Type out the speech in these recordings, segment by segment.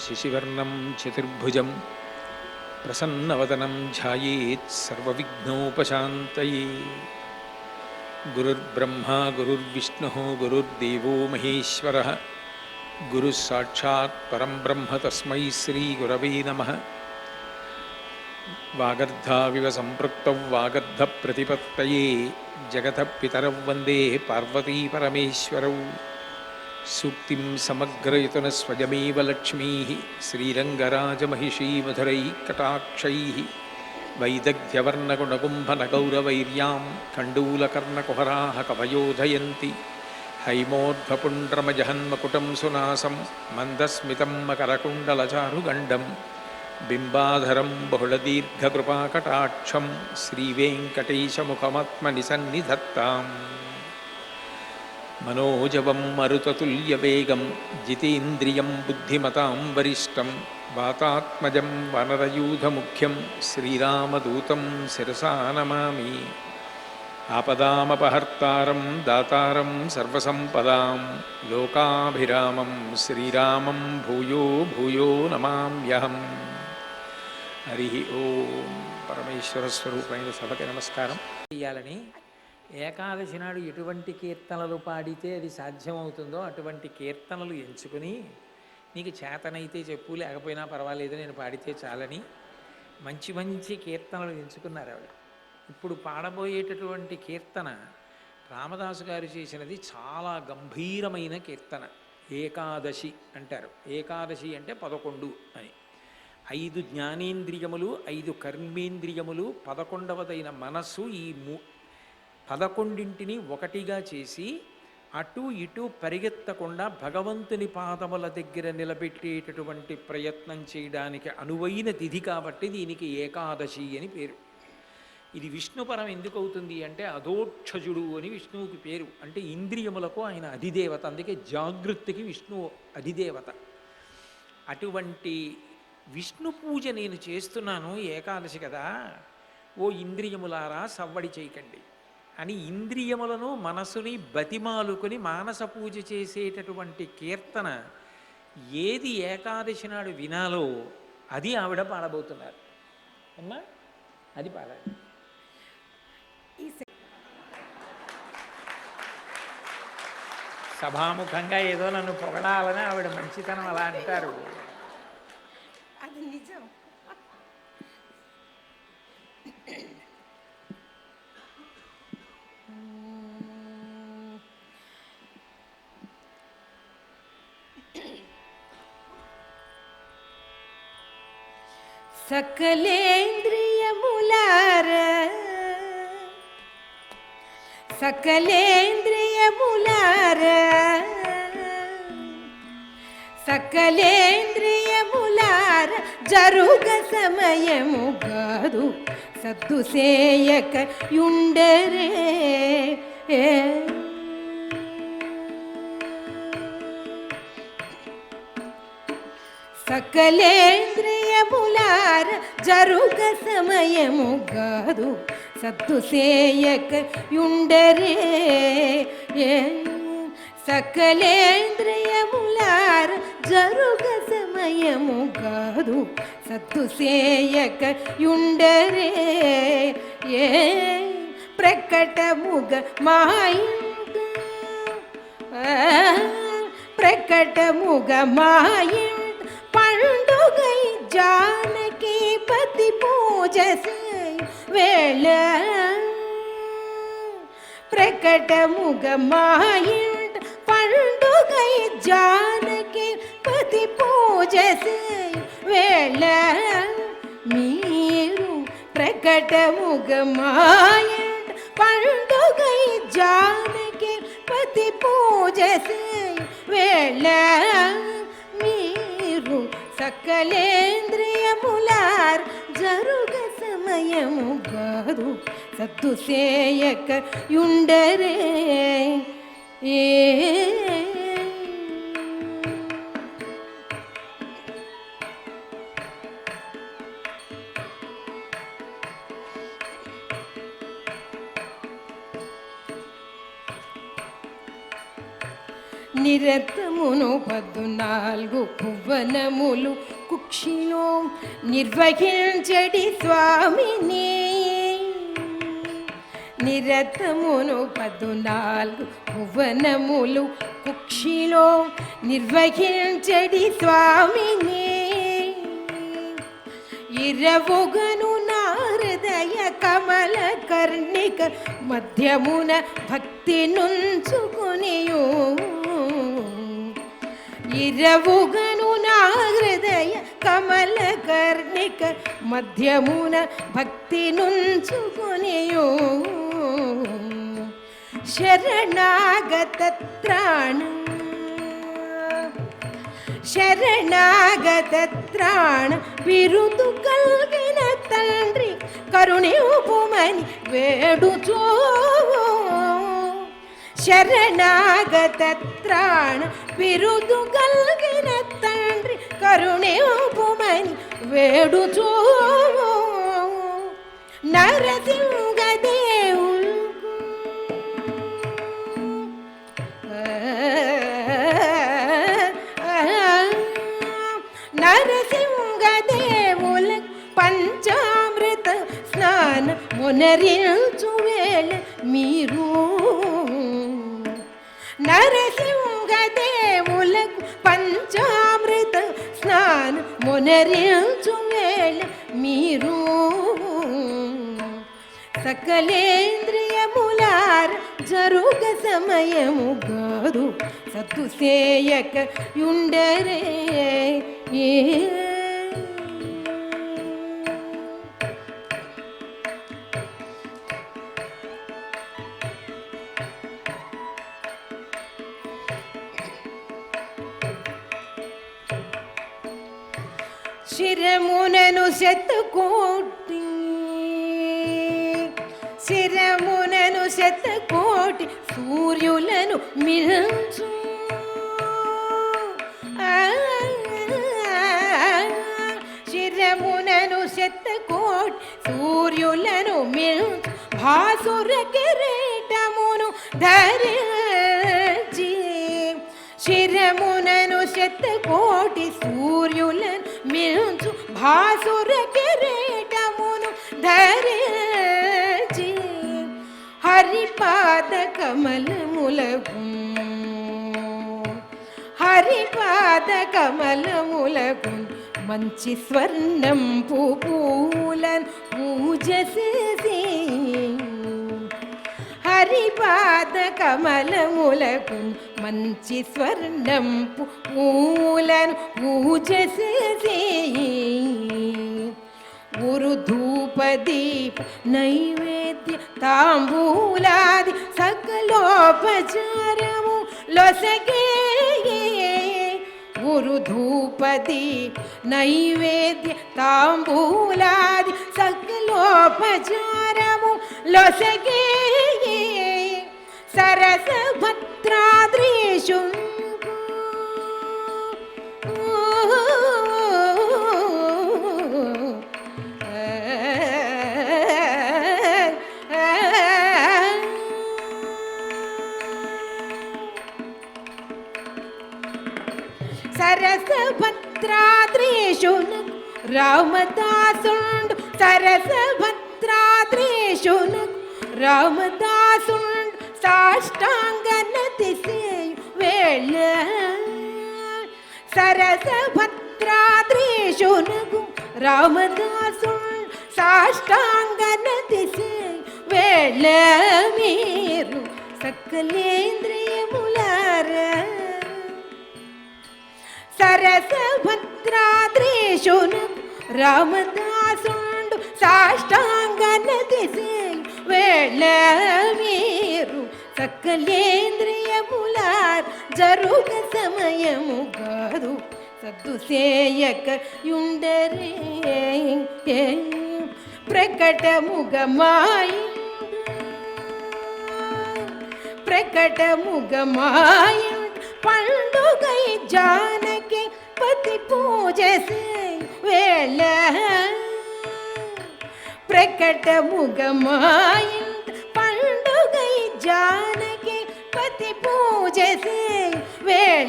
శశివర్ణం చతుర్భుజం ప్రసన్నవదనం ధ్యాయేత్ సర్వవిఘ్నోపశాంతయే. గురుర్బ్రహ్మా గురుర్విష్ణుః గురుర్దేవో మహేశ్వరః గురుః సాక్షాత్ పరం బ్రహ్మ తస్మై శ్రీగురవే నమః. వాగర్ధావివ సంపృక్తౌ వాగర్ధప్రతిపత్తయే జగతః పితరౌ వందే పార్వతీ పరమేశ్వరౌ. సూక్తిం సమగ్రయతున స్వయమేవ లక్ష్మీః శ్రీరంగరాజమహిషీమధురైః కటాక్షైః వైదగ్ధ్యవర్ణగుణగుంభనగౌరవైర్యాం కండూలకర్ణకుహరాः కవయోధయంతి. హైమోర్ధ్వపుండ్రమజహన్మకుటం సునాసం మందస్మితం మకరకుండలచారుగండం బింబాధరం బహుళదీర్ఘకృపాకటాక్షం శ్రీవేంకటేశముఖమాత్మని సన్నిధత్తాం. మనోజవం మరుతతుల్యవేగం జితేంద్రియం బుద్ధిమతాం వరిష్టం వాతాత్మజం వనరయూధముఖ్యం శ్రీరామదూతం శిరసా నమామి. ఆపదామపహర్తారం దాతారం సర్వసంపదాం లోకాభిరామం శ్రీరామం భూయో భూయో నమామ్యహం. హరి ఓం. పరమేశ్వర స్వరూపమైన సభకి నమస్కారం చేయాలని ఏకాదశి నాడు ఎటువంటి కీర్తనలు పాడితే అది సాధ్యమవుతుందో అటువంటి కీర్తనలు ఎంచుకుని, నీకు చేతనైతే చెప్పు లేకపోయినా పర్వాలేదు నేను పాడితే చాలని మంచి మంచి కీర్తనలు ఎంచుకున్నారు ఆవిడ. ఇప్పుడు పాడబోయేటటువంటి కీర్తన రామదాసు గారు చేసినది చాలా గంభీరమైన కీర్తన. ఏకాదశి అంటారు. ఏకాదశి అంటే 11 అని. 5 జ్ఞానేంద్రియములు, 5 కర్మేంద్రియములు, 11వదైన మనస్సు, ఈ 11ంటిని ఒకటిగా చేసి అటు ఇటు పరిగెత్తకుండా భగవంతుని పాదముల దగ్గర నిలబెట్టేటటువంటి ప్రయత్నం చేయడానికి అనువైన తిథి కాబట్టి దీనికి ఏకాదశి అని పేరు. ఇది విష్ణుపరం ఎందుకు అవుతుంది అంటే అధోక్షజుడు అని విష్ణువుకి పేరు. అంటే ఇంద్రియములకు ఆయన అధిదేవత, అందుకే జాగృతికి విష్ణువు అధిదేవత. అటువంటి విష్ణు పూజ నేను చేస్తున్నాను ఏకాదశి కదా, ఓ ఇంద్రియములారా సవ్వడి చేయకండి అని ఇంద్రియములను మనసుని బతిమాలుకొని మానస పూజ చేసేటటువంటి కీర్తన ఏది ఏకాదశి నాడు వినాలో అది ఆవిడ పాడబోతున్నారు. అమ్మా అది పాడాలి. సభాముఖంగా ఏదో నన్ను పొగడాలని ఆవిడ మంచితనం అలా అంటారు. అది నిజం. సకలేంద్రియములారా సకలేంద్రియములారా సకలేంద్రియములారా జరుగ సమయము కాదు సద్దు సేయక యుండరే. సకలేంద్రియములార జరుగ సమయము కాదు సద్దు సేయక యుండరే. సకలేంద్రియములార జరుగ సమయము కాదు సద్దు సేయక యుండరే. ప్రకటముగ మాయింట ప్రకటముగ మాయింట పండుగై జానకి పతి పూజ వేళ. ప్రకటముగ మాయింట పండుగై జానకి పతి పూజ వేళ. మీరు ప్రకటముగ మాయింట పండుగై జానకి పతి పూజ వేళ. మీరు సకలేంద్రియములార్ జరుగ సమయము కాదు సద్దు సేయక యుండరే. నిరతమును 14 భువనములు కుక్షిలో నిర్వహించడి స్వామిని. నిరతమును 14 భువనములు కుక్షిలో నిర్వహించడి స్వామిని. ఇరవుగను నా హృదయ కమల కర్ణిక మధ్యమున భక్తి నుంచుకొనియు. ఇరవుగను నా హృదయ కమల కర్ణిక మధ్యమున భక్తి నుంచుకొనియు. శరణాగత త్రాణ శరణాగత త్రాణ బిరుదు కల్గిన తండ్రి కరుణింపుమని వేడుచో. శరణాగత త్రాణ బిరుదు కల్గిన తండ్రి కరుణింపుమని వేడుచో. నరసింహదేవులు నరసింహదేవుల పంచామృత స్నాన మునరించు వేళ మీరు. నరసింహదేవులకు పంచామృత స్నాన మునరించు వేళ మీరు. సకలేంద్రియములార జరుగ సమయము గాదు సద్దు సేయక యుండరే. శిరమునను శతకోటి శిరమునను శతకోటి సూర్యులను మించు. శిరమునను శతకోటి సూర్యులను మించు భాసుర కిరీటమును ధరించి. శిరమునను శతకోటి సూర్యులను మించు భాసుర కిరీటమును ధరించి. హరిపాద కమలములకు హరిపాద కమలములకు మంచి స్వర్ణం పూలను పూజ చేసి. హరిపాద కమలములకు మంచి స్వర్ణం పూలను పూజ చేసి. గురు ధూప దీప నైవేద్య తాంబూలాది సకలోపచారము లొసగే. గురు ధూప దీప నైవేద్య తాంబూలాది సకలోపచారము లొసగే. సరస భద్రాద్రీషు సరస భద్రాద్రీషును రామదాసుండు. సరస భద్రాద్రీషును రామదాసుండు సాష్టాంగనతి వేళ. సరస భద్రాద్రీషునకు రామదాసుండు సాష్టాంగనతి వేళ మీరు. సకలేంద్రియములార సరస భద్రాద్రీషును రామదాసుండు సాష్టాంగనతి వేళ మీరు. సకలేంద్రియములార జరుగ సమయము గాదు సద్దు సేయక యుండరే. ప్రకటముగ మాయ ప్రకటముగ మాయ పండుగై జానకి పతి పూజ వేళ. ప్రకటముగ మాయ పండుగై జానకి పతి పూజ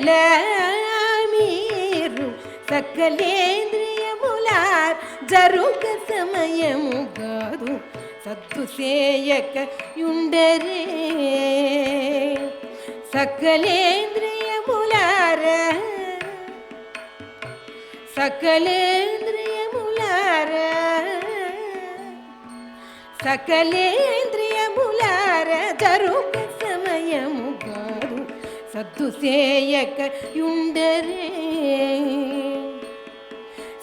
వేళ మీరు సకలేంద్రియముల జరుగ సమయము కాదు సద్దు చేయక యుండరే సకలేంద్రియములార సకలేంద్రియములార సకలేంద్రియములార జరుగ సమయము కాదు సద్దు చేయక యుండరే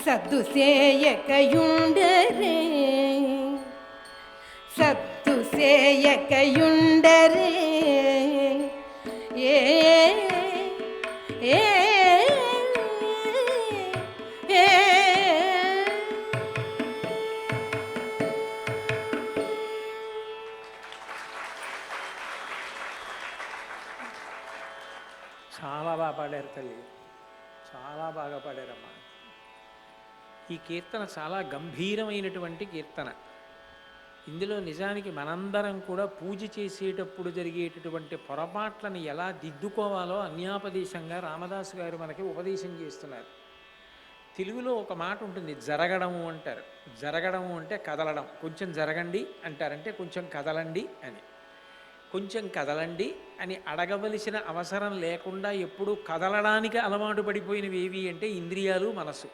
సద్దు చేయక యుండరే సద్దు చేయక యుండరే ఏ ఏ ఏ చాలా బాగా పాడారు తల్లి, చాలా బాగా పాడారమ్మా. ఈ కీర్తన చాలా గంభీరమైనటువంటి కీర్తన. ఇందులో నిజానికి మనందరం కూడా పూజ చేసేటప్పుడు జరిగేటటువంటి పొరపాట్లను ఎలా దిద్దుకోవాలో అన్యాపదేశంగా రామదాసు గారు మనకి ఉపదేశం చేస్తున్నారు. తెలుగులో ఒక మాట ఉంటుంది, జరగడము అంటారు. జరగడము అంటే కదలడం. కొంచెం జరగండి అంటారంటే కొంచెం కదలండి అని. కొంచెం కదలండి అని అడగవలసిన అవసరం లేకుండా ఎప్పుడూ కదలడానికి అలవాటు పడిపోయినవి ఏవి అంటే ఇంద్రియాలు, మనసు.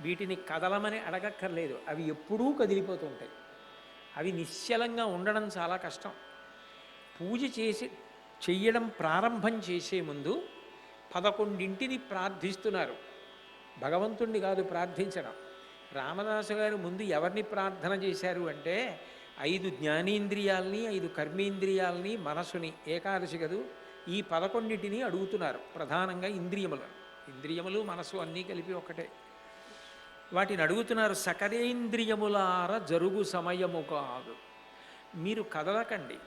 వీటిని కదలమని అడగక్కర్లేదు, అవి ఎప్పుడూ కదిలిపోతుంటాయి. అవి నిశ్చలంగా ఉండడం చాలా కష్టం. పూజ చెయ్యడం ప్రారంభం చేసే ముందు 11 ప్రార్థిస్తున్నారు. భగవంతుణ్ణి కాదు ప్రార్థించడం. రామదాసు గారు ముందు ఎవరిని ప్రార్థన చేశారు అంటే 5 జ్ఞానేంద్రియాలని, 5 కర్మేంద్రియాలని, మనసుని, ఏకాదశి గదు ఈ 11 అడుగుతున్నారు. ప్రధానంగా ఇంద్రియములు మనసు అన్నీ కలిపి ఒకటే. వాటిని అడుగుతున్నారు. సకలేంద్రియములార జరుగు సమయము కాదు. మీరు కదలకండి,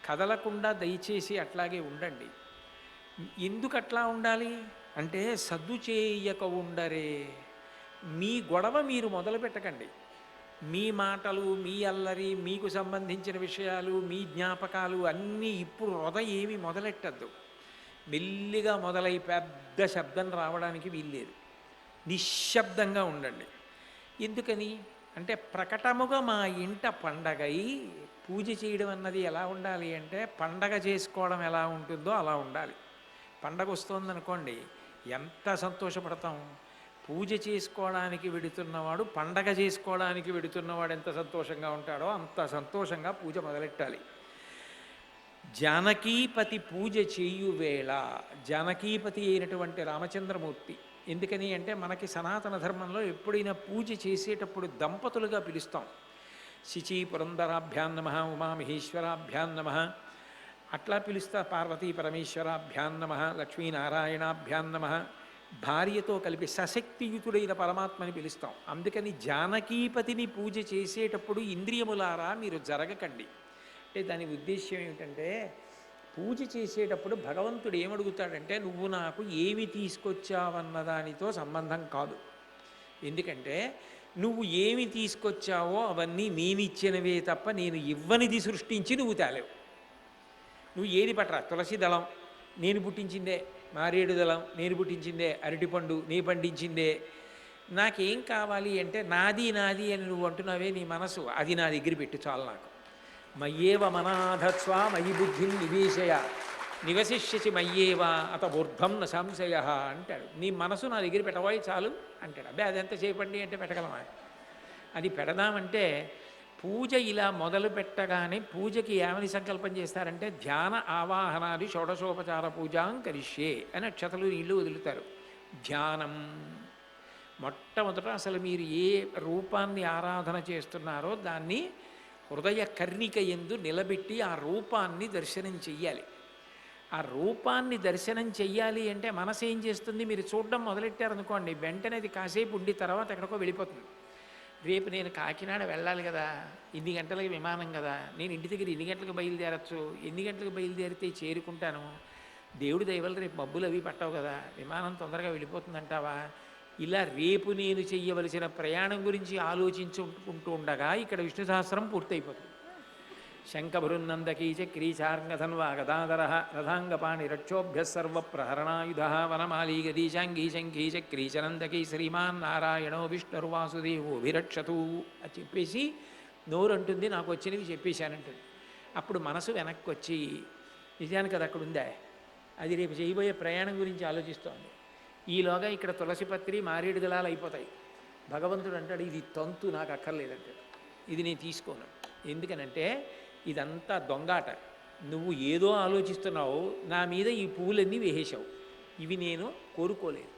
కదలకుండా దయచేసి అట్లాగే ఉండండి. ఎందుకు అట్లా ఉండాలి అంటే సద్దు చేయక ఉండరే. మీ గొడవ మీరు మొదలు పెట్టకండి. మీ మాటలు, మీ అల్లరి, మీకు సంబంధించిన విషయాలు, మీ జ్ఞాపకాలు అన్నీ ఇప్పుడు ఏమి మొదలెట్టద్దు. మెల్లిగా మొదలై పెద్ద శబ్దం రావడానికి వీల్లేదు. నిశ్శబ్దంగా ఉండండి. ఎందుకని అంటే ప్రకటముగా మా ఇంట పండగై పూజ చేయడం అన్నది ఎలా ఉండాలి అంటే పండగ చేసుకోవడం ఎలా ఉంటుందో అలా ఉండాలి. పండగ వస్తుందనుకోండి ఎంత సంతోషపడతాం. పూజ చేసుకోవడానికి వెడుతున్నవాడు, పండగ చేసుకోవడానికి వెడుతున్నవాడు ఎంత సంతోషంగా ఉంటాడో అంత సంతోషంగా పూజ మొదలెట్టాలి. జానకీపతి పూజ చేయు వేళ. జానకీపతి అయినటువంటి రామచంద్రమూర్తి. ఎందుకని అంటే మనకి సనాతన ధర్మంలో ఎప్పుడైనా పూజ చేసేటప్పుడు దంపతులుగా పిలుస్తాం. శిచీ పురంధరాభ్యాం నమః, ఉమామహేశ్వరాభ్యాం నమః అట్లా పిలుస్తా. పార్వతీ పరమేశ్వరాభ్యాం నమః, లక్ష్మీనారాయణాభ్యాం నమః. భార్యతో కలిపి సశక్తియుతుడైన పరమాత్మని పిలుస్తాం. అందుకని జానకీపతిని పూజ చేసేటప్పుడు ఇంద్రియములారా మీరు జరగకండి. అంటే దాని ఉద్దేశ్యం ఏమిటంటే పూజ చేసేటప్పుడు భగవంతుడు ఏమడుగుతాడంటే నువ్వు నాకు ఏమి తీసుకొచ్చావన్న దానితో సంబంధం కాదు. ఎందుకంటే నువ్వు ఏమి తీసుకొచ్చావో అవన్నీ నేనిచ్చినవే తప్ప నేను ఇవ్వనిది సృష్టించి నువ్వు తేలేవు. నువ్వు ఏది పట్టరా, తులసి దళం నేను పుట్టించిందే, మారేడు దళం నేను పుట్టించిందే, అరటిపండు నీ పండించిందే. నాకేం కావాలి అంటే నాది నాది అని నువ్వు అంటున్నావే నీ మనసు, అది నా దగ్గర పెట్టు చాలు. నాకు మయ్యేవ మనాధత్స్వ మయి బుద్ధిం నివేశయ నివసిష్యసి మయ్యేవ అత ఊర్ధ్వం న సంశయ అంటాడు. నీ మనసు నా దగ్గర పెట్టబోయి చాలు అంటాడు. అబ్బే అదెంత చేయకండి అంటే పెట్టగలమా? అది పెడదామంటే పూజ ఇలా మొదలు పెట్టగానే పూజకి ఏమని సంకల్పం చేస్తారంటే ధ్యాన ఆవాహనాది షోడశోపచార పూజాం కరిష్యే అని అక్షతలు నీళ్ళు వదులుతారు. ధ్యానం మొట్టమొదట అసలు మీరు ఏ రూపాన్ని ఆరాధన చేస్తున్నారో దాన్ని హృదయ కర్ణిక యందు నిలబెట్టి ఆ రూపాన్ని దర్శనం చెయ్యాలి. ఆ రూపాన్ని దర్శనం చెయ్యాలి అంటే మనసు ఏం చేస్తుంది? మీరు చూడడం మొదలెట్టారనుకోండి, వెంటనే అది కాసేపు ఉండి తర్వాత ఎక్కడికో వెళ్ళిపోతుంది. రేపు నేను కాకినాడ వెళ్ళాలి కదా, 8 గంటలకి విమానం కదా, నేను ఇంటి దగ్గర 8 గంటలకు బయలుదేరచ్చు, 8 గంటలకు బయలుదేరితే చేరుకుంటాను, దేవుడి దయవల్ల రేపు మబ్బులు అవి పట్టవు కదా, విమానం తొందరగా వెళ్ళిపోతుందంటావా? ఇలా రేపు నేను చెయ్యవలసిన ప్రయాణం గురించి ఆలోచించుకుంటూ ఉండగా ఇక్కడ విష్ణు సహస్రం పూర్తయిపోతుంది. శంఖభృన్నందకీ చక్రీచార్ంగధన్వా గదాధర రథాంగపాణి రక్షోభ్య సర్వప్రహరణాయుధ వనమాలీ గదీశాంగీ శంఖీ చక్రీచనందకీ శ్రీమాన్ నారాయణో విష్ణుర్వాసుదేవోభిరక్షతు అని చెప్పేసి నోరంటుంది నాకు వచ్చినవి చెప్పేశానంటుంది. అప్పుడు మనసు వెనక్కి వచ్చి నిజానికి అది అక్కడ ఉందా, అది రేపు చేయబోయే ప్రయాణం గురించి ఆలోచిస్తోంది. ఈలోగా ఇక్కడ తులసిపత్రి మారేడు దళాలు అయిపోతాయి. భగవంతుడు అంటాడు ఇది తంతు నాకు అక్కర్లేదంటాడు, ఇది నేను తీసుకోను. ఎందుకనంటే ఇదంతా దొంగాట, నువ్వు ఏదో ఆలోచిస్తున్నావు, నా మీద ఈ పువ్వులన్నీ వేసేశావు, ఇవి నేను కోరుకోలేదు,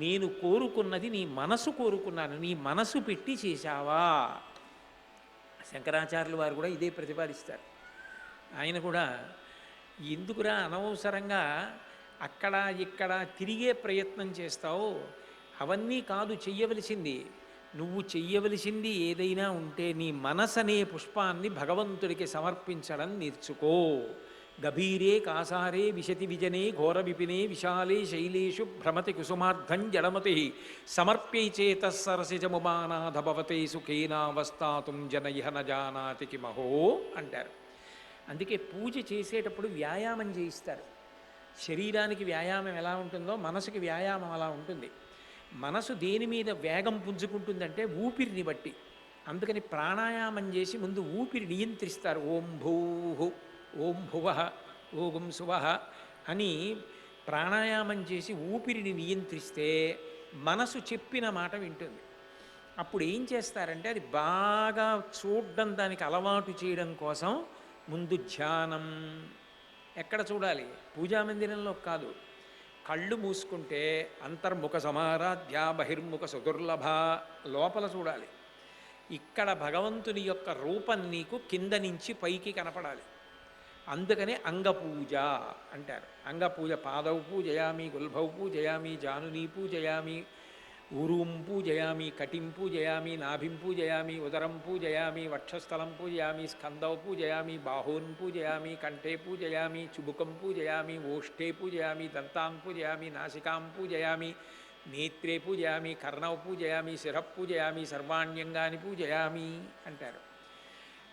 నేను కోరుకున్నది నీ మనసు కోరుకున్నాను, నీ మనసు పెట్టి చేశావా. శంకరాచార్యులు వారు కూడా ఇదే ప్రతిపాదిస్తారు. ఆయన కూడా ఎందుకురా అనవసరంగా అక్కడ ఇక్కడ తిరిగే ప్రయత్నం చేస్తావు, అవన్నీ కాదు చెయ్యవలసింది, నువ్వు చెయ్యవలసింది ఏదైనా ఉంటే నీ మనసనే పుష్పాన్ని భగవంతుడికి సమర్పించడం నేర్చుకో. గభీరే కాసారే విశతి విజనే ఘోర విపినే విశాలే శైలేషు భ్రమతి కుసుమార్ధం జడమతి సమర్ప్యై చేత సరసిజముమానాథ భవతే సుఖేనావస్థాతుం జనయిహ న జానాతి కిమహో అంటారు. అందుకే పూజ చేసేటప్పుడు వ్యాయామం చేయిస్తారు. శరీరానికి వ్యాయామం ఎలా ఉంటుందో మనసుకి వ్యాయామం అలా ఉంటుంది. మనసు దేని మీద వేగం పుంజుకుంటుందంటే ఊపిరిని బట్టి. అందుకని ప్రాణాయామం చేసి ముందు ఊపిరి నియంత్రిస్తారు. ఓం భూహు ఓం భువః ఓం సువః అని ప్రాణాయామం చేసి ఊపిరిని నియంత్రిస్తే మనసు చెప్పిన మాట వింటుంది. అప్పుడు ఏం చేస్తారంటే అది బాగా చూడడం, దానికి అలవాటు చేయడం కోసం ముందు ధ్యానం. ఎక్కడ చూడాలి? పూజామందిరంలో కాదు. కళ్ళు మూసుకుంటే అంతర్ముఖ సమారాధ్య బహిర్ముఖ సుదుర్లభ, లోపల చూడాలి. ఇక్కడ భగవంతుని యొక్క రూపం నీకు కింద నుంచి పైకి కనపడాలి. అందుకనే అంగపూజ అంటారు. అంగపూజ పాదౌ పూజయామి, గుల్భౌ పూజయామి, జానునీ పూజయామి, ఊరూం పూజయామి, కటిం పూజయామి, నాభిం పూజయామి, ఉదరం పూజయామి, వక్షస్థలం పూజయామి, స్కందౌ పూజయామి, బాహూన్ పూజయామి, కంఠే పూజయామి, చుబుకం పూజయామి, ఓష్ఠే పూజయామి, దంతాం పూజయామి, నాసికాం పూజయామి, నేత్రే పూజయామి, కర్ణౌ పూజయామి, శిరః పూజయామి, సర్వాణ్యంగాని పూజయామి అంటారు.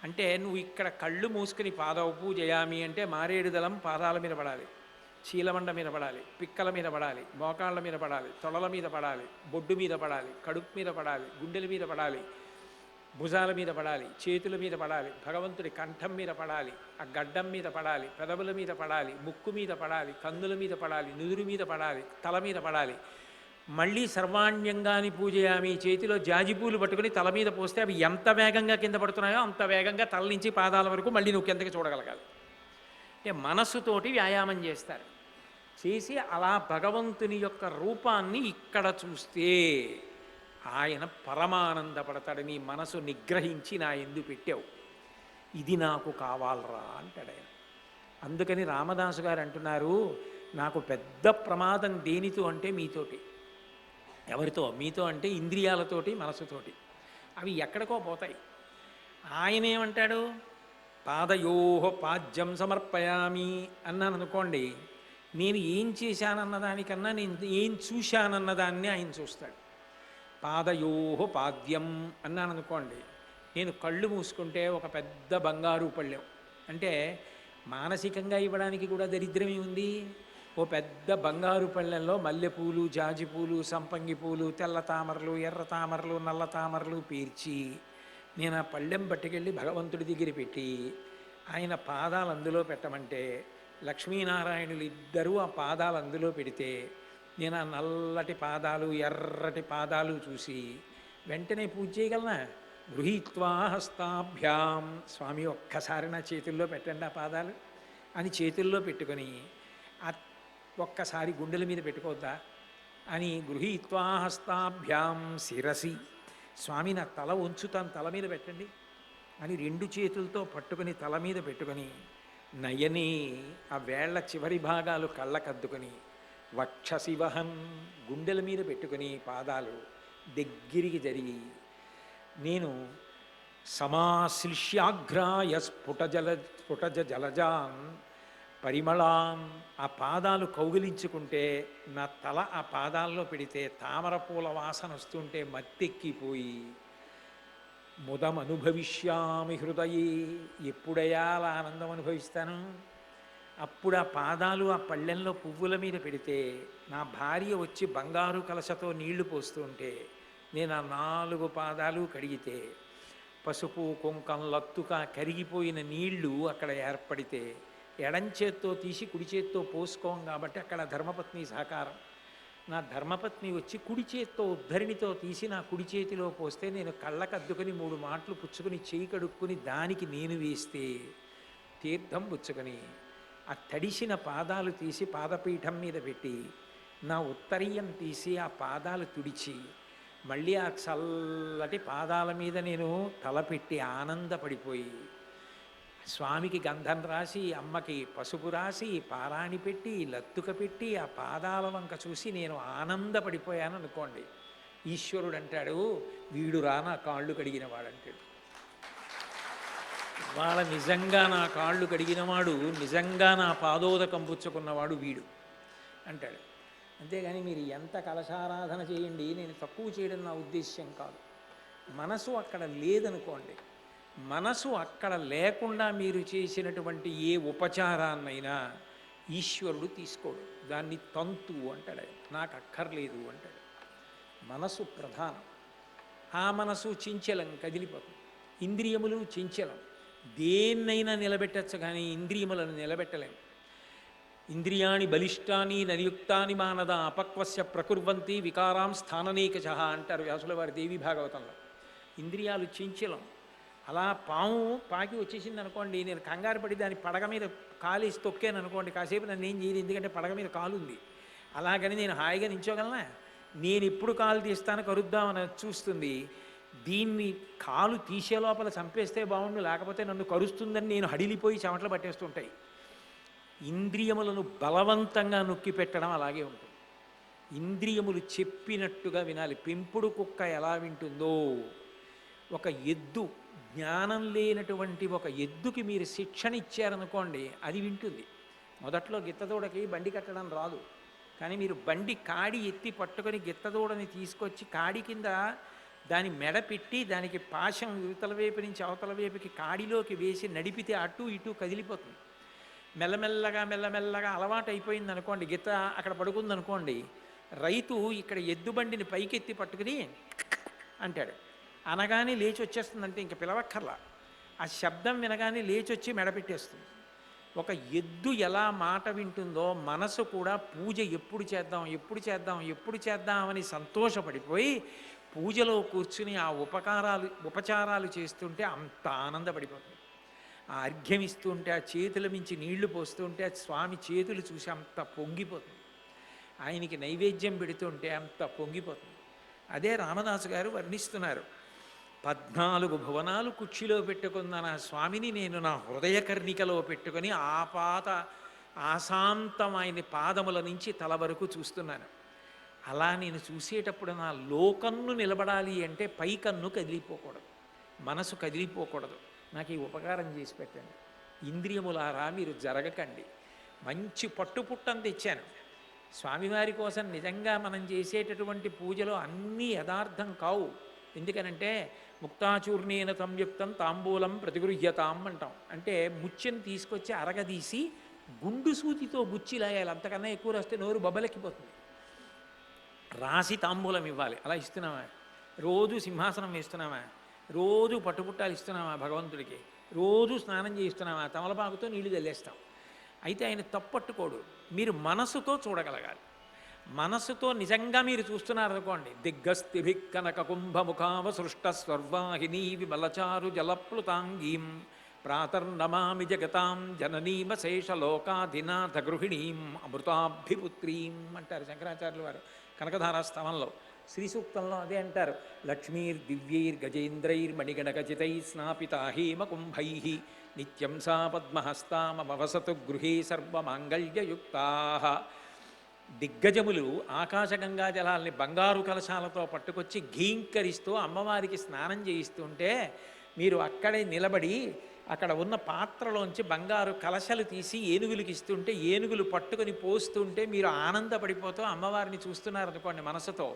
అంటే నువ్వు ఇక్కడ కళ్ళు మూసుకుని పాదవ పూజయామి అంటే మారేడు దళం పాదాల మీద పడాలి, చీలమండ మీద పడాలి, పిక్కల మీద పడాలి, మోకాళ్ళ మీద పడాలి, తొడల మీద పడాలి, బొడ్డు మీద పడాలి, కడుపు మీద పడాలి, గుండెల మీద పడాలి, భుజాల మీద పడాలి, చేతుల మీద పడాలి, భగవంతుడి కంఠం మీద పడాలి, ఆ గడ్డం మీద పడాలి, పెదవుల మీద పడాలి, ముక్కు మీద పడాలి, కన్నుల మీద పడాలి, నుదురు మీద పడాలి, తల మీద పడాలి. మళ్ళీ సర్వాణ్యంగాని పూజయామి, చేతిలో జాజిపూలు పట్టుకుని తల మీద పోస్తే అవి ఎంత వేగంగా కింద పడుతున్నాయో అంత వేగంగా తల నుంచి పాదాల వరకు మళ్ళీ నువ్వు కిందకి చూడగలగాలి. అంటే మనస్సుతోటి వ్యాయామం చేస్తారు. చేసి అలా భగవంతుని యొక్క రూపాన్ని ఇక్కడ చూస్తే ఆయన పరమానందపడతాడు. నీ మనసు నిగ్రహించి నా ఎందు పెట్టావు, ఇది నాకు కావాలరా అంటాడు ఆయన. అందుకని రామదాసు గారు అంటున్నారు, నాకు పెద్ద ప్రమాదం దేనితో అంటే మీతోటి. ఎవరితో? మీతో అంటే ఇంద్రియాలతోటి, మనసుతోటి. అవి ఎక్కడికో పోతాయి. ఆయన ఏమంటాడు? పాదయోహ పాద్యం సమర్పయామి అన్నాను అనుకోండి, నేను ఏం చేశానన్నదానికన్నా నేను ఏం చూశానన్నదాన్ని ఆయన చూస్తాడు. పాదయోహ పాద్యం అన్నాను అనుకోండి, నేను కళ్ళు మూసుకుంటే ఒక పెద్ద బంగారు పళ్ళెం, అంటే మానసికంగా ఇవ్వడానికి కూడా దరిద్రమే ఉంది. ఓ పెద్ద బంగారు పళ్ళెంలో మల్లెపూలు, జాజిపూలు, సంపంగి పూలు, తెల్ల తామరలు, ఎర్ర తామరలు, నల్ల తామరలు పేర్చి నేను ఆ పళ్ళెం పట్టుకెళ్ళి భగవంతుడి దగ్గర పెట్టి ఆయన పాదాలు అందులో పెట్టమంటే లక్ష్మీనారాయణులు ఇద్దరూ ఆ పాదాలు అందులో పెడితే నేను ఆ నల్లటి పాదాలు, ఎర్రటి పాదాలు చూసి వెంటనే పూజ చేయగలనా? గృహీత్వా హస్తాభ్యాం, స్వామి ఒక్కసారి నా చేతుల్లో పెట్టండి ఆ పాదాలు అని చేతుల్లో పెట్టుకొని ఒక్కసారి గుండెల మీద పెట్టుకోవద్దా అని గృహీత్వా హస్తాభ్యాం శిరసి, స్వామి నా తల ఉంచుతాను, తల మీద పెట్టండి అని రెండు చేతులతో పట్టుకొని తల మీద పెట్టుకొని నయనే ఆ వేళ్ల చివరి భాగాలు కళ్ళకద్దుకొని వక్షశివహం గుండెల మీద పెట్టుకొని పాదాలు దగ్గరికి జరిగి నేను సమాశ్లిష్యాఘ్రాయ స్ఫుటజ జలజాన్ పరిమళాం, ఆ పాదాలు కౌగిలించుకుంటే నా తల ఆ పాదాల్లో పెడితే తామర పూల వాసన వస్తుంటే మత్తెక్కిపోయి ముదమనుభవిష్యామి హృదయే. ఎప్పుడయ్యా అలా ఆనందం అనుభవిస్తాను? అప్పుడు ఆ పాదాలు ఆ పళ్ళెంలో పువ్వుల మీద పెడితే నా భార్య వచ్చి బంగారు కలశతో నీళ్లు పోస్తూ ఉంటే నేను ఆ 4 పాదాలు కడిగితే పసుపు కుంకం లత్తుగా కరిగిపోయిన నీళ్లు అక్కడ ఏర్పడితే ఎడం చేత్తో తీసి కుడి చేత్తో పోసుకోం కాబట్టి అక్కడ ధర్మపత్ని సహకారం. నా ధర్మపత్ని వచ్చి కుడి చేత్తో ఉద్ధరిణితో తీసి నా కుడి చేతిలో పోస్తే నేను కళ్ళకద్దుకొని 3 మాటలు పుచ్చుకొని చేయి కడుక్కుని దానికి నేను వేస్తే తీర్థం పుచ్చుకొని ఆ తడిసిన పాదాలు తీసి పాదపీఠం మీద పెట్టి నా ఉత్తరీయం తీసి ఆ పాదాలు తుడిచి మళ్ళీ ఆ చల్లటి పాదాల మీద నేను తలపెట్టి ఆనందపడిపోయి స్వామికి గంధం రాసి అమ్మకి పసుపు రాసి పారాణి పెట్టి లత్తుక పెట్టి ఆ పాదాల వంక చూసి నేను ఆనందపడిపోయాను అనుకోండి. ఈశ్వరుడు అంటాడు, వీడు రా నా కాళ్ళు కడిగిన వాడంటాడు. వాళ్ళ నిజంగా నా కాళ్ళు కడిగినవాడు, నిజంగా నా పాదోదకం పుచ్చుకున్నవాడు వీడు అంటాడు. అంతేగాని మీరు ఎంత కలశారాధన చేయండి, నేను తక్కువ చేయడం నా ఉద్దేశ్యం కాదు. మనసు అక్కడ లేదనుకోండి, మనసు అక్కడ లేకుండా మీరు చేసినటువంటి ఏ ఉపచారాన్నైనా ఈశ్వరుడు తీసుకోడు. దాన్ని తంతు అంటాడు ఆయన, నాకు అక్కర్లేదు అంటాడు. మనసు ప్రధానం. ఆ మనసు చించలం, కదిలిపోతుంది. ఇంద్రియములు చించలం, దేన్నైనా నిలబెట్టచ్చు కానీ ఇంద్రియములను నిలబెట్టలేం. ఇంద్రియాణి బలిష్టాని నయుక్తాని మానద అపక్వస్య ప్రకుర్వంతి వికారాం స్థాననేకచ అంటారు వ్యాసుల వారి దేవి భాగవతంలో. ఇంద్రియాలు చించలం. అలా పాము పాకి వచ్చేసింది అనుకోండి, నేను కంగారు పడి దాని పడగ మీద కాలేసి తొక్కాను అనుకోండి, కాసేపు నన్ను ఏం చేయదు, ఎందుకంటే పడగ మీద కాలు ఉంది. అలాగని నేను హాయిగా నించోగలనా? నేను ఎప్పుడు కాలు తీస్తాను కరుద్దామని చూస్తుంది. దీన్ని కాలు తీసే లోపల చంపేస్తే బాగుండు, లేకపోతే నన్ను కరుస్తుందని నేను హడిలిపోయి చెమటలు పట్టేస్తుంటాయి. ఇంద్రియములను బలవంతంగా నొక్కి పెట్టడం అలాగే ఉంటుంది. ఇంద్రియములు చెప్పినట్టుగా వినాలి. పెంపుడు కుక్క ఎలా వింటుందో, ఒక ఎద్దు, జ్ఞానం లేనటువంటి ఒక ఎద్దుకి మీరు శిక్షణ ఇచ్చారనుకోండి, అది వింటుంది. మొదట్లో గిత్తదూడకి బండి కట్టడం రాదు, కానీ మీరు బండి కాడి ఎత్తి పట్టుకొని గిత్తదూడని తీసుకొచ్చి కాడి కింద దాని మెడ పెట్టి దానికి పాశం ఇవతల వైపు నుంచి అవతల వైపుకి కాడిలోకి వేసి నడిపితే అటు ఇటు కదిలిపోతుంది. మెల్లమెల్లగా అలవాటు అయిపోయింది అనుకోండి, గిత్త అక్కడ పడుకుందనుకోండి, రైతు ఇక్కడ ఎద్దు బండిని పైకెత్తి పట్టుకుని అంటాడు, అనగానే లేచి వచ్చేస్తుందంటే ఇంక పిలవక్కర్లా. ఆ శబ్దం వినగానే లేచి వచ్చి మెడపెట్టేస్తుంది. ఒక ఎద్దు ఎలా మాట వింటుందో మనసు కూడా పూజ ఎప్పుడు చేద్దాం అని సంతోషపడిపోయి పూజలో కూర్చుని ఆ ఉపచారాలు చేస్తుంటే అంత ఆనందపడిపోతుంది. ఆ అర్ఘ్యం ఇస్తుంటే, ఆ చేతుల మించి నీళ్లు పోస్తుంటే, ఆ స్వామి చేతులు చూసి అంత పొంగిపోతుంది. ఆయనకి నైవేద్యం పెడుతుంటే అంత పొంగిపోతుంది. అదే రామదాసు గారు వర్ణిస్తున్నారు. 14 భువనాలు కుక్షిలో పెట్టుకున్న నా స్వామిని నేను నా హృదయకర్ణికలో పెట్టుకొని ఆశాంతం ఆయన పాదముల నుంచి తల వరకు చూస్తున్నాను. అలా నేను చూసేటప్పుడు నా లోకన్ను నిలబడాలి అంటే పై కన్ను కదిలిపోకూడదు, మనసు కదిలిపోకూడదు. నాకు ఈ ఉపకారం చేసి పెట్టండి. ఇంద్రియములారా మీరు జరగకండి. మంచి పట్టుపుట్టం తెచ్చాను స్వామివారి కోసం. నిజంగా మనం చేసేటటువంటి పూజలో అన్నీ యథార్థం కావు. ఎందుకనంటే ముక్తాచూర్ణేన సంయుక్తం తాంబూలం ప్రతిగృహ్యతాం అంటాం. అంటే ముత్యం తీసుకొచ్చి అరగదీసి గుండు సూతితో గుచ్చిలాయాలి. అంతకన్నా ఎక్కువ రాస్తే నోరు బొబ్బలెక్కిపోతుంది. రాసి తాంబూలం ఇవ్వాలి. అలా ఇస్తున్నామా? రోజు సింహాసనం వేస్తున్నామా? రోజు పట్టుపుట్టాలు ఇస్తున్నామా భగవంతుడికి? రోజు స్నానం చేయిస్తున్నామా? తమలపాకుతో నీళ్లు చల్లేస్తాం. అయితే ఆయన తప్పట్టుకోడు. మీరు మనసుతో చూడగలగాలి. మనసుతో నిజంగా మీరు చూస్తున్నారనుకోండి, దిగ్గస్థిభి కనక కుంభముఖావ సృష్ట స్వర్వాహినీ విమలచారు జలప్లుతాంగీం ప్రాతర్నమామి జగతాం జననీమశేషలోకాధినాథ గృహిణీం అమృతాభిపుత్రీం అంటారు శంకరాచార్యుల వారు కనకధారాస్తవంలో. శ్రీ సూక్తంలో అదే అంటారు. లక్ష్మీర్దివ్యైర్గజేంద్రైర్మణిగణకచితై స్నాపితా హేమకుంభై నిత్యం సా పద్మహస్తామవసతు గృహే సర్వమాంగళ్యయుక్తా. దిగ్గజములు ఆకాశగంగా జలాల్ని బంగారు కలశాలతో పట్టుకొచ్చి ఘీంకరిస్తూ అమ్మవారికి స్నానం చేయిస్తుంటే మీరు అక్కడే నిలబడి అక్కడ ఉన్న పాత్రలోంచి బంగారు కలశలు తీసి ఏనుగులకి ఇస్తుంటే, ఏనుగులు పట్టుకొని పోస్తుంటే మీరు ఆనందపడిపోతూ అమ్మవారిని చూస్తున్నారనుకోండి మనసుతో,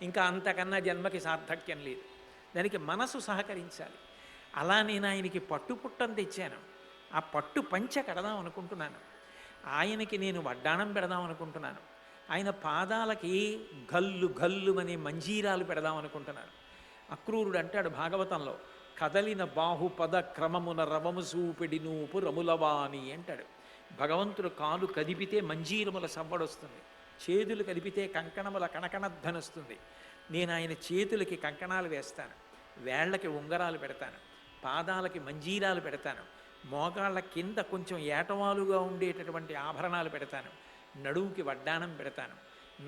ఇంకా అంతకన్నా జన్మకి సార్థక్యం లేదు. దానికి మనసు సహకరించాలి. అలా నేను ఆయనకి పట్టుపుట్టం తెచ్చాను. ఆ పట్టు పంచె కడదాం అనుకుంటున్నాను. ఆయనకి నేను వడ్డాణం పెడదాం అనుకుంటున్నాను. ఆయన పాదాలకి గల్లు గల్లుమనే మంజీరాలు పెడదాం అనుకుంటున్నాను. అక్రూరుడు అంటాడు భాగవతంలో, కదలిన బాహుపద క్రమమున రవము సూపిడి నూపు రములవాణి అంటాడు. భగవంతుడు కాలు కదిపితే మంజీరముల సవ్వడొస్తుంది, చేతులు కదిపితే కంకణముల కణకణధ్వనొస్తుంది. నేను ఆయన చేతులకి కంకణాలు వేస్తాను, వేళ్లకి ఉంగరాలు పెడతాను, పాదాలకి మంజీరాలు పెడతాను, మోకాళ్ళ కింద కొంచెం ఏటవాలుగా ఉండేటటువంటి ఆభరణాలు పెడతాను, నడువుకి వడ్డానం పెడతాను,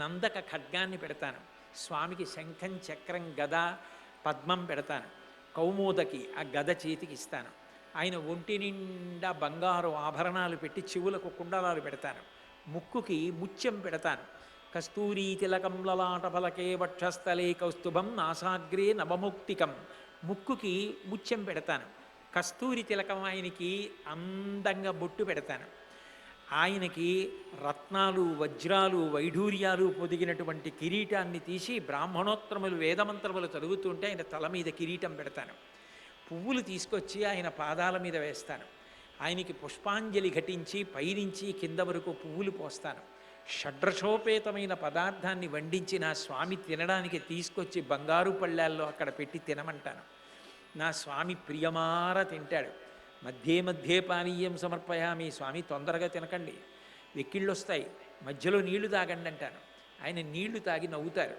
నందక ఖడ్గాన్ని పెడతాను, స్వామికి శంఖం చక్రం గద పద్మం పెడతాను, కౌమోదకి ఆ గద చేతికి ఇస్తాను. ఆయన ఒంటి నిండా బంగారు ఆభరణాలు పెట్టి చెవులకు కుండలాలు పెడతాను, ముక్కుకి ముత్యం పెడతాను. కస్తూరీ తిలకం లలాట ఫలకే వక్షస్థలే కౌస్తుభం నాసాగ్రే నవముక్తికం, ముక్కుకి ముత్యం పెడతాను. కస్తూరి తిలకం ఆయనకి అందంగా బొట్టు పెడతాను. ఆయనకి రత్నాలు వజ్రాలు వైఢూర్యాలు పొదిగినటువంటి కిరీటాన్ని తీసి బ్రాహ్మణోత్తరములు వేదమంత్రములు చదువుతుంటే ఆయన తల మీద కిరీటం పెడతాను. పువ్వులు తీసుకొచ్చి ఆయన పాదాల మీద వేస్తాను. ఆయనకి పుష్పాంజలి ఘటించి పైనుంచి కింద వరకు పువ్వులు పోస్తాను. షడ్రసోపేతమైన పదార్థాన్ని వండించి నా స్వామి తినడానికి తీసుకొచ్చి బంగారు పళ్ళాల్లో అక్కడ పెట్టి తినమంటాను. నా స్వామి ప్రియమార తింటాడు. మధ్యే మధ్యే పానీయం సమర్పయామి, స్వామి తొందరగా తినకండి, వెక్కిళ్ళు వస్తాయి, మధ్యలో నీళ్లు తాగండి అంటాను. ఆయన నీళ్లు తాగి నవ్వుతారు.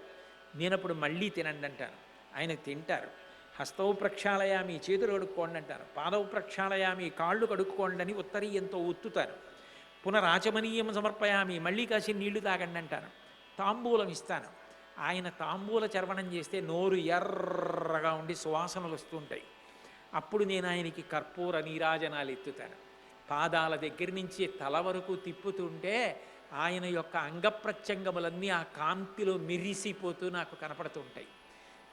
నేనప్పుడు మళ్ళీ తినండి అంటాను. ఆయన తింటారు. హస్తవు ప్రక్షాళయామి, చేతులు కడుక్కోండి అంటాను. పాదవు ప్రక్షాళయామి, కాళ్ళు కడుక్కోండి అని ఉత్తరీయంతో ఒత్తుతారు. పునరాచమనీయం సమర్పయామి, మళ్ళీ కాసి నీళ్లు తాగండి అంటాను. తాంబూలం ఇస్తాను. ఆయన తాంబూల చర్వణం చేస్తే నోరు ఎర్రగా ఉండి సువాసనలు వస్తుంటాయి. అప్పుడు నేను ఆయనకి కర్పూర నీరాజనాలు ఎత్తుతాను. పాదాల దగ్గర నుంచి తల వరకు తిప్పుతుంటే ఆయన యొక్క అంగప్రత్యంగములన్నీ ఆ కాంతిలో మెరిసిపోతూ నాకు కనపడుతుంటాయి.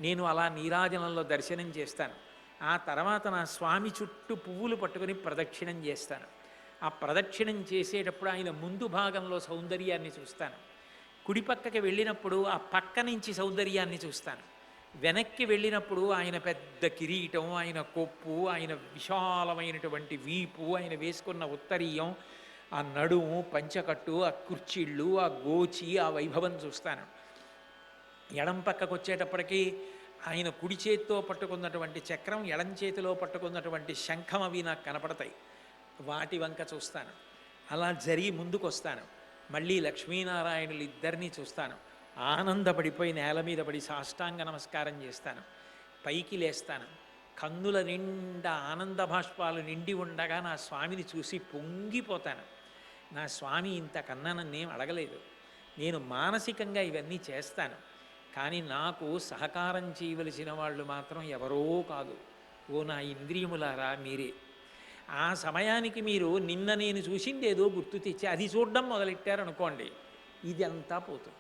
నేను అలా నీరాజనంలో దర్శనం చేస్తాను. ఆ తర్వాత నా స్వామి చుట్టూ పువ్వులు పట్టుకొని ప్రదక్షిణం చేస్తాను. ఆ ప్రదక్షిణం చేసేటప్పుడు ఆయన ముందు భాగంలో సౌందర్యాన్ని చూస్తాను. కుడిపక్కకి వెళ్ళినప్పుడు ఆ పక్క నుంచి సౌందర్యాన్ని చూస్తాను. వెనక్కి వెళ్ళినప్పుడు ఆయన పెద్ద కిరీటం, ఆయన కొప్పు, ఆయన విశాలమైనటువంటి వీపు, ఆయన వేసుకున్న ఉత్తరీయం, ఆ నడుము, పంచకట్టు, ఆ కుర్చీళ్ళు, ఆ గోచి, ఆ వైభవం చూస్తాను. ఎడం పక్కకు వచ్చేటప్పటికీ ఆయన కుడి చేతితో పట్టుకున్నటువంటి చక్రం, ఎడం చేతిలో పట్టుకున్నటువంటి శంఖం అవి నాకు కనపడతాయి. వాటి వంక చూస్తాను. అలా జరిగి ముందుకు వస్తాను. మళ్ళీ లక్ష్మీనారాయణులు ఇద్దరినీ చూస్తాను. ఆనందపడిపోయి నేల మీద పడి సాష్టాంగ నమస్కారం చేస్తాను. పైకి లేస్తాను. కన్నుల నిండా ఆనంద భాష్పాలు నిండి ఉండగా నా స్వామిని చూసి పొంగిపోతాను. నా స్వామి ఇంతకన్నా నన్నేం అడగలేదు. నేను మానసికంగా ఇవన్నీ చేస్తాను. కానీ నాకు సహకారం చేయవలసిన వాళ్ళు మాత్రం ఎవరో కాదు, ఓ నా ఇంద్రియములారా మీరే. ఆ సమయానికి మీరు నిన్న నేను చూసిందేదో గుర్తు తెచ్చి అది చూడడం మొదలెట్టారనుకోండి, ఇదంతా పోతుంది.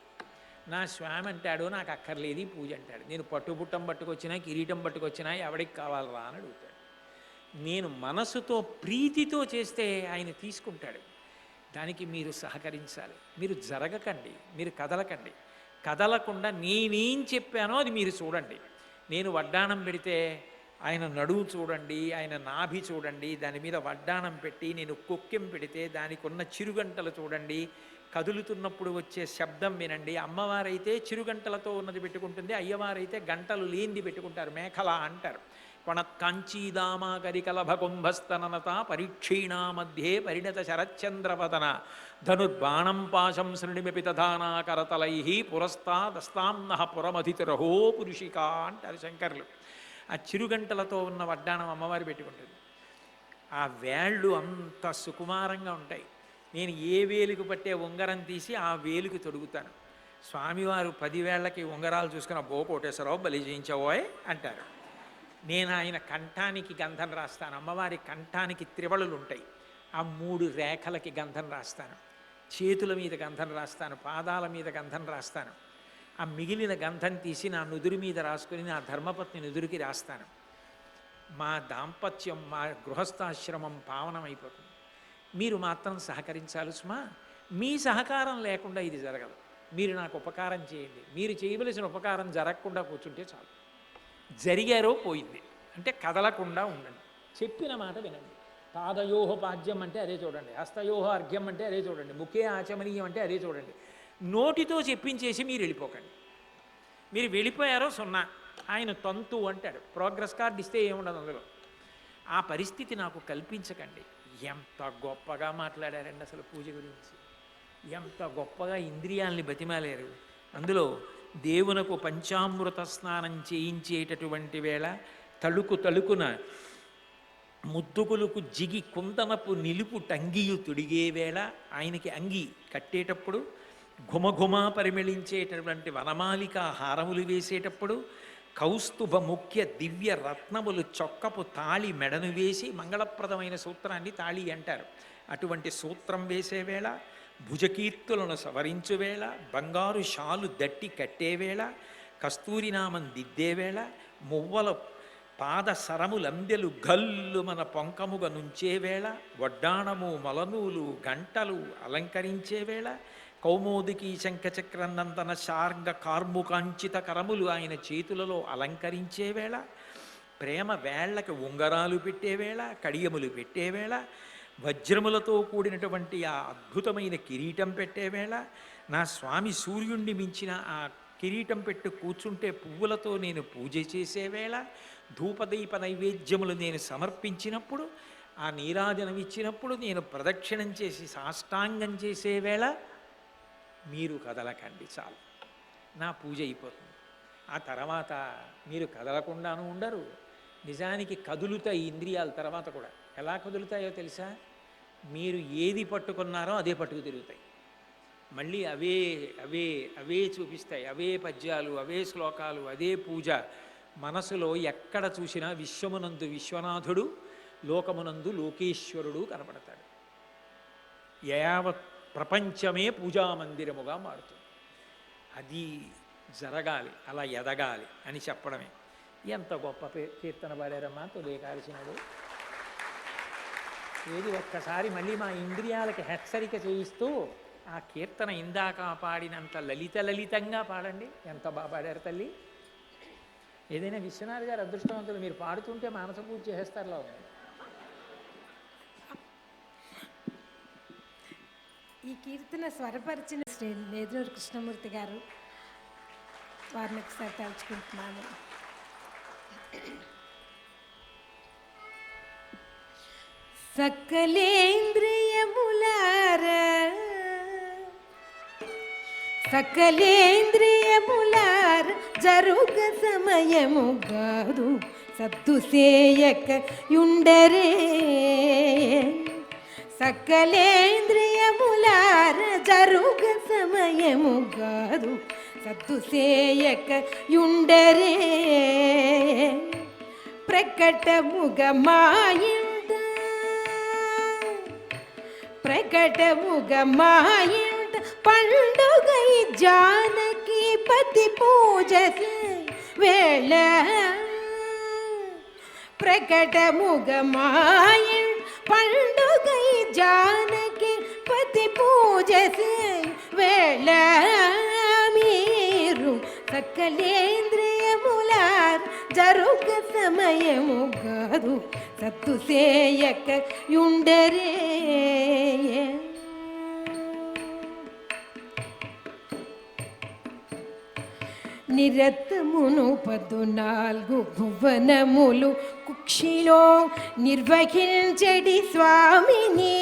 నా స్వామి అంటాడు, నాకు అక్కర్లేదు ఈ పూజ అంటాడు. నేను పట్టుబుట్టం పట్టుకొచ్చినా కిరీటం పట్టుకొచ్చినా ఎవడికి కావాలరా అని అడుగుతాడు. నేను మనసుతో ప్రీతితో చేస్తే ఆయన తీసుకుంటాడు. దానికి మీరు సహకరించాలి. మీరు జరగకండి, మీరు కదలకండి. కదలకుండా నేనేం చెప్పానో అది మీరు చూడండి. నేను వడ్డాణం పెడితే ఆయన నడువు చూడండి, ఆయన నాభి చూడండి, దాని మీద వడ్డాణం పెట్టి నేను కొక్కెం పెడితే దానికి ఉన్న చిరుగంటలు చూడండి, కదులుతున్నప్పుడు వచ్చే శబ్దం వినండి. అమ్మవారైతే చిరుగంటలతో ఉన్నది పెట్టుకుంటుంది, అయ్యవారైతే గంటలు లేనిది పెట్టుకుంటారు, మేఖల అంటారు. కొణత్కాంచీదామాకరికలభకుంభస్తననత పరీక్షీణా మధ్యే పరిణత శరచంద్రవదన ధనుర్బాణం పాశం శృణిమిపి తధానా కరతలై పురస్తాదస్తాంనః పురమధితిరహో పురుషిక అంటారు శంకర్లు. ఆ చిరుగంటలతో ఉన్న వడ్డాణం అమ్మవారి పెట్టుకుంటుంది. ఆ వేళ్ళు అంత సుకుమారంగా ఉంటాయి. నేను ఏ వేలుకు పట్టే ఉంగరం తీసి ఆ వేలుకి తొడుగుతాను. స్వామివారు 10 వేళ్లకి ఉంగరాలు చూసుకున్న బో కోటేశ్వరరావు బలి చేయించవోయ్ అంటారు. నేను ఆయన కంఠానికి గంధం రాస్తాను. అమ్మవారి కంఠానికి త్రివళులు ఉంటాయి, ఆ 3 రేఖలకి గంధం రాస్తాను. చేతుల మీద గంధం రాస్తాను, పాదాల మీద గంధం రాస్తాను. ఆ మిగిలిన గంధం తీసి నా నుదురు మీద రాసుకుని నా ధర్మపత్ని నుదురికి రాస్తాను. మా దాంపత్యం, మా గృహస్థాశ్రమం పావనమైపోతుంది. మీరు మాత్రం సహకరించాలి సుమా. మీ సహకారం లేకుండా ఇది జరగదు. మీరు నాకు ఉపకారం చేయండి. మీరు చేయవలసిన ఉపకారం జరగకుండా కూర్చుంటే చాలు. జరిగారో పోయింది. అంటే కదలకుండా ఉండండి, చెప్పిన మాట వినండి. పాదయోహ పాద్యం అంటే అదే చూడండి, హస్తయోహ అర్ఘ్యం అంటే అదే చూడండి, ముఖే ఆచమనీయం అంటే అదే చూడండి. నోటితో చెప్పించేసి మీరు వెళ్ళిపోకండి. మీరు వెళ్ళిపోయారో సున్నా. ఆయన తంతు అంటాడు, ప్రోగ్రెస్ కార్డు ఇస్తే ఏముండదు అందులో. ఆ పరిస్థితి నాకు కల్పించకండి. ఎంత గొప్పగా మాట్లాడారండి అసలు పూజ గురించి, ఎంత గొప్పగా ఇంద్రియాల్ని బతిమాలేరు. అందులో దేవునకు పంచామృత స్నానం చేయించేటటువంటి వేళ తళుకు తళుకున ముద్దుగులకు జిగి కుందనపు నిలుపు టంగియు తొడిగే వేళ, ఆయనకి అంగి కట్టేటప్పుడు ఘుమఘుమా పరిమళించేటటువంటి వనమాలిక హారములు వేసేటప్పుడు, కౌస్తుభ ముఖ్య దివ్య రత్నములు చొక్కపు తాళి మెడను వేసి, మంగళప్రదమైన సూత్రాన్ని తాళి అంటారు, అటువంటి సూత్రం వేసే వేళ, భుజకీర్తులను సవరించు వేళ, బంగారు షాలు దట్టి కట్టేవేళ, కస్తూరినామం దిద్దేవేళ, మువ్వల పాద సరములందెలు గల్లు మన పొంకముగా నుంచేవేళ, వడ్డాణము మొలనూలు గంటలు అలంకరించేవేళ, కౌమోదికి శంఖచక్రనందన శార్గ కార్ముకాంచిత కరములు ఆయన చేతులలో అలంకరించేవేళ, ప్రేమ వేళ్లకి ఉంగరాలు పెట్టేవేళ, కడియములు పెట్టేవేళ, వజ్రములతో కూడినటువంటి ఆ అద్భుతమైన కిరీటం పెట్టేవేళ, నా స్వామి సూర్యుణ్ణి మించిన ఆ కిరీటం పెట్టి కూర్చుంటే పువ్వులతో నేను పూజ చేసేవేళ, ధూపదీప నైవేద్యములు నేను సమర్పించినప్పుడు, ఆ నీరాజనం ఇచ్చినప్పుడు నేను ప్రదక్షిణం చేసి సాష్టాంగం చేసేవేళ మీరు కదలకండి, చాలు, నా పూజ అయిపోతుంది. ఆ తర్వాత మీరు కదలకుండాను ఉండరు. నిజానికి కదులుతాయి ఇంద్రియాల తర్వాత కూడా. ఎలా కదులుతాయో తెలుసా? మీరు ఏది పట్టుకున్నారో అదే పట్టుకు తిరుగుతాయి. మళ్ళీ అవే అవే అవే చూపిస్తాయి, అవే పద్యాలు, అవే శ్లోకాలు, అదే పూజ. మనసులో ఎక్కడ చూసినా విశ్వమునందు విశ్వనాథుడు, లోకమునందు లోకేశ్వరుడు కనపడతాడు. యావత్ ప్రపంచమే పూజామందిరముగా మారుతుంది. అది జరగాలి, అలా ఎదగాలి అని చెప్పడమే. ఎంత గొప్ప కీర్తన పాడారమ్మా తొలేకాల్సినాడు. ఏది ఒక్కసారి మళ్ళీ మా ఇంద్రియాలకి హెచ్చరిక చేయిస్తూ ఆ కీర్తన ఇందాక పాడినంత లలితంగా పాడండి. ఎంత బాగా పాడారు తల్లి. ఏదైనా విశ్వనాథ్ గారు అదృష్టవంతులు, మీరు పాడుతుంటే మానస పూజ చేసేస్తారులా ఉంది. ఈ కీర్తన స్వరపరిచిన శ్రీ నేదునూరు కృష్ణమూర్తి గారు, వారిని ఒకసారి తలుచుకుంటున్నాను. సకలేంద్రియములార జరుగ సమయము గాదు సద్దు సేయక యుండరే. సకలేంద్రియములార జరుగ సమయము గాదు సద్దు సేయక యుండరే. ప్రకటముగ మాయింట ప్రకటముగ మాయింట పండుగై జానకి పతి పూజ వేళ. ప్రకటముగ మాయింట పండుగై జానకి పతి పూజ వేళ. మీరు సకలేంద్రియములార జరుగ సమయము గాదు సత్తు సేయక యుండరే. నిరతమును 14 భువనములు కుక్షిలో నిర్వహించడి స్వామిని.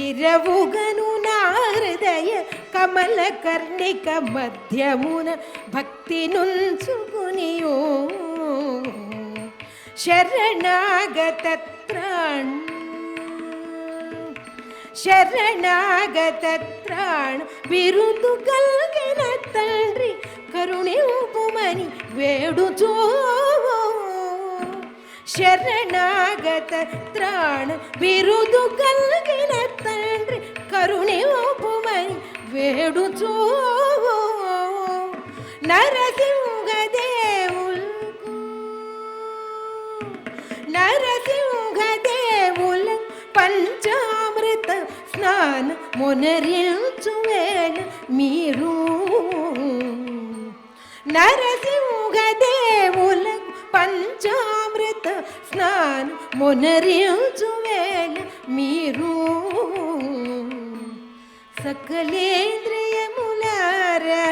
ఇరవుగను నా హృదయ కమల కర్ణిక మధ్యమున భక్తి నుంచుకునియో. శరణాగత త్రాణ శరణాగత త్రాణ బిరుదు కలిగిన తండ్రి కరుణింపుమని వేడుచో. శరణాగత త్రాణ బిరుదు కలిగిన తండ్రి కరుణింపుమని వేడుచో. నరసింహదేవుల పంచామృత స్నాన మొనరించు వేళ మీరు. నరసింహ మృగదేవులకు పంచామృత స్నానం మొనరించు వేళ మీరు సకలేంద్రియములారా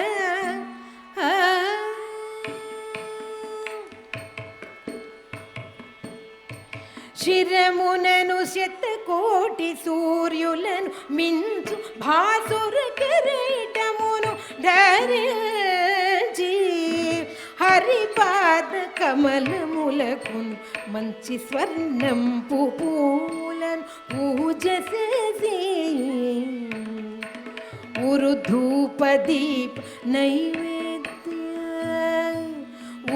శిరమునను శతకోటి సూర్యులను మించు భాసుర కిరీటమును ధరించి హరిపాద కమలములకును మంచి స్వర్ణం పూలను పూజ చేసి ఉరుధూపదీప్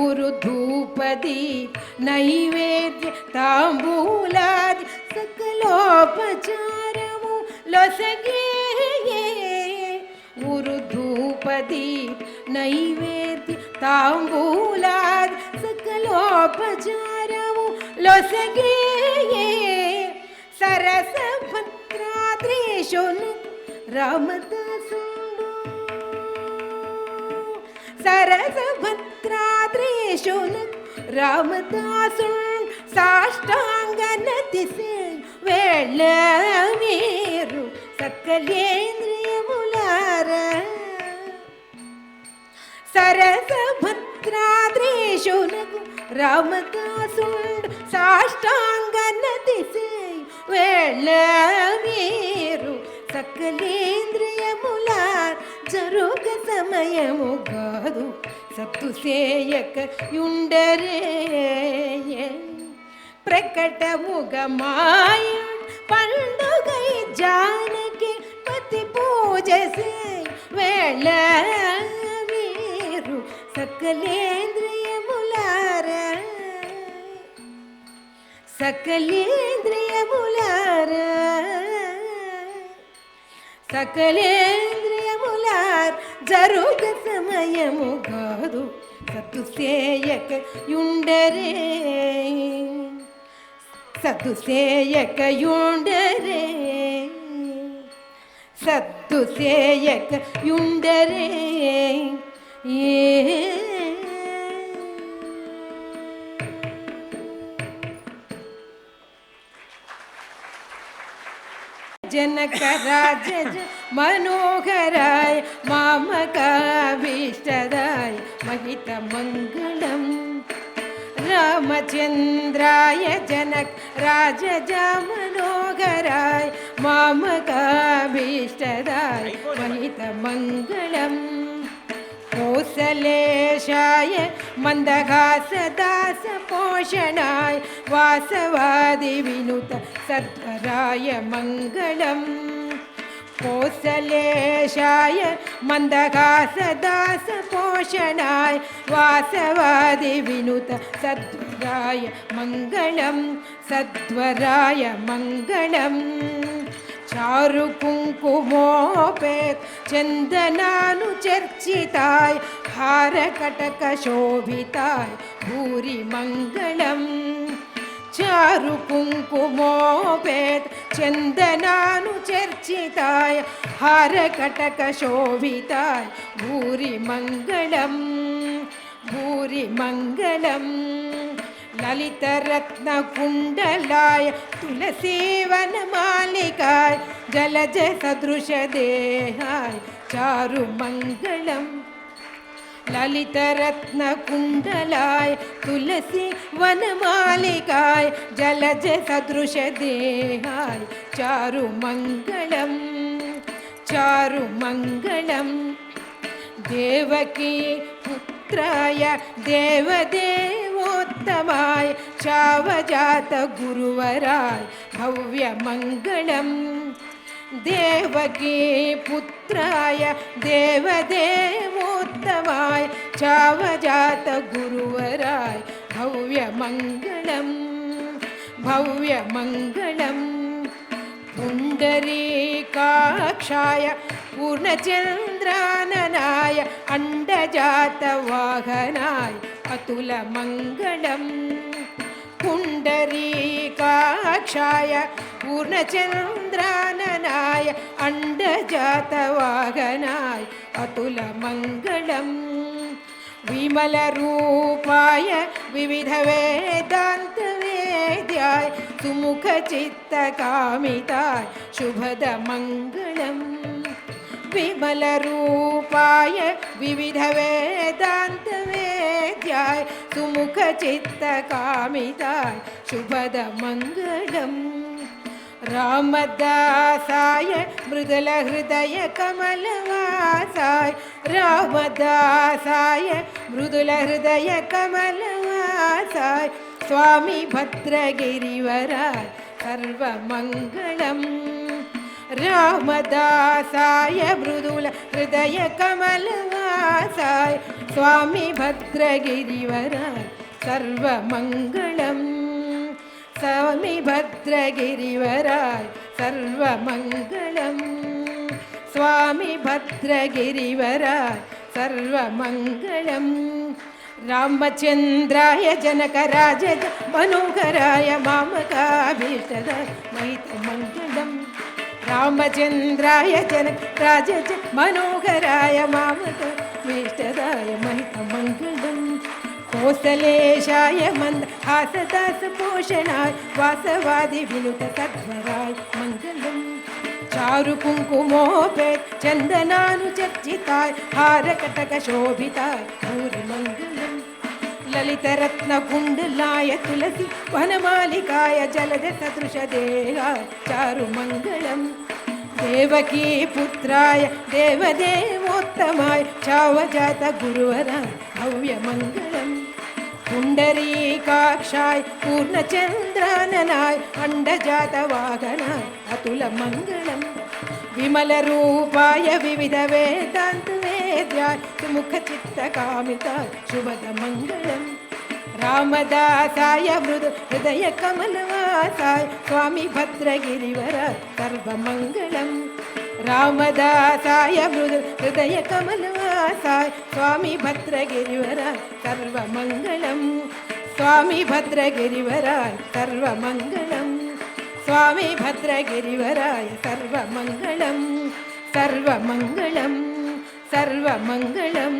ఉరుధూపదీప్ నైవేద్య తాంబూలాది సకలోపచారము లొసగే ఉరుధూపదీప్ నైవేద్య తాంబూలాది సకలోపచారము లొసగే సరస భద్రాద్రీశును రామదాసుండు సరస భద్రాద్రీశును రామదాసుండు సాష్టాంగ నతిసే వేళ మీరు సకలేంద్రియములారా సరస భద్రాద్రీశునకు రామదాసుండు సాష్టాంగ నతిసే వేళ మీరు సకలేంద్రియములార్ జరుగ సమయము కాదు సత్తు సేయక యుండరే ప్రకటముగ మాయ పండుగై జానకి పతి పూజ వేళ మీరు సకలేంద్రియములారా సకలేంద్రియములారా సకలేంద్రియములార్ జరుగ సమయము కాదు సత్తు సేయక యుండరే సత్తు సేయక యుండరే సత్తు సేయక యుండరే जनक राज मनोहराय मामकाभीष्टदाय महित मंगलम रामचंद्राय जनक राज मनोहराय मामकाभीष्टदाय महित मंगलम कौसलेशाय मंदघास दास पोषणाय वासवादि विनुत सद्वराय मंगलम कौसलेशाय मंदघास दास पोषणाय वासवादि विनुत सद्वराय मंगलम सद्वराय मंगलम चारु कुंकुमोपेत चंदनानु चर्चिताय हार कटक शोभिताय भूरि मंगलम चारु कुंकुमोपेत चंदनानु चर्चिताय हार कटक शोभिताय भूरि मंगलम भूरि मंगलम ललित रत्न कुंडलाय तुलसीवन मालिकाय जलज सदृश देहाय चारु मंगलम ललित रत्न कुंडलाय तुलसी वन मालिकाय जलज सदृश देहाय चारु मंगलम चारु मंगलम देवकी पुत्राय देवदेवोत्तमाय चावजात गुरुवराय भव्य मंगलम देवकी पुत्राय देवदेवोत्तमाय चावजात गुरुवराय भव्य मंगलम भव्य मंगलम पुंडरीकाक्षाय पूर्णचंद्राननाय अंडजात वाहनाय अतुल मंगलम पुंडरीकाक्षाय पूर्णचंद्राननाय अंडजात वाहनाय अतुल मंगलम विमलरूपाय विविधवेदान्तवेद्याय सुमुखचित्तकामिताय शुभदमङ्गलम् विमलरूपाय विविधवेदान्तवेद्याय सुमुखचित्तकामिताय शुभदमङ्गलम् रामदासाय मृदुलहृदयकमलवासाय रामदासाय मृदुलहृदयकमलवासाय स्वामी भद्रगिरिवराय सर्वमङ्गलम् रामदासाय मृदुलहृदयकमलवासाय स्वामी भद्रगिरिवराय सर्वमङ्गलम् स्वामी भद्रगिरिवराय सर्वमङ्गलम् स्वामी भद्रगिरिवराय सर्वमङ्गलम् रामचन्द्राय जनकराज मनोहराय मामकाभीष्टदाय महितमङ्गलम् रामचन्द्राय जनकराज मनोहराय मामकाभीष्टदाय महितमङ्गलम् कोसलेशाय मन्दहासदासपोषणाय वासवादिविनुतसध्वराय मङ्गलम् चारुकुङ्कुमोपेत चन्दनानुचर्चिताय हारकटकशोभिताय भूरिमङ्गलम् ललितरत्नकुण्डलाय तुलसी वनमालिकाय जलदसदृशदेहाय चारुमङ्गलम् देवकी पुत्राय देवदेवोत्तमाय चावजातगुरुवराय भव्यमङ्गलम् पुण्डरीकाक्षाय पूर्णचन्द्राननाय अण्डजातवाहनाय अतुलमङ्गलम् विमलरूपाय विविधवेदान्तवेद्याय सुमुखचित्तकामिताय शुभदमङ्गलम् रामदासाय मृदु हृदयकमलवासाय स्वामी भद्रगिरिवराय सर्वमङ्गलम् रामदासाय मृदु हृदयकमलवासाय स्वामी भद्रगिरिवराय सर्वमङ्गलम् स्वामी भद्रगिरिवराय सर्वमङ्गलम् स्वामी भद्रगिरिवराय सर्वमङ्गलम् सर्वमङ्गलम् सर्वमङ्गलम्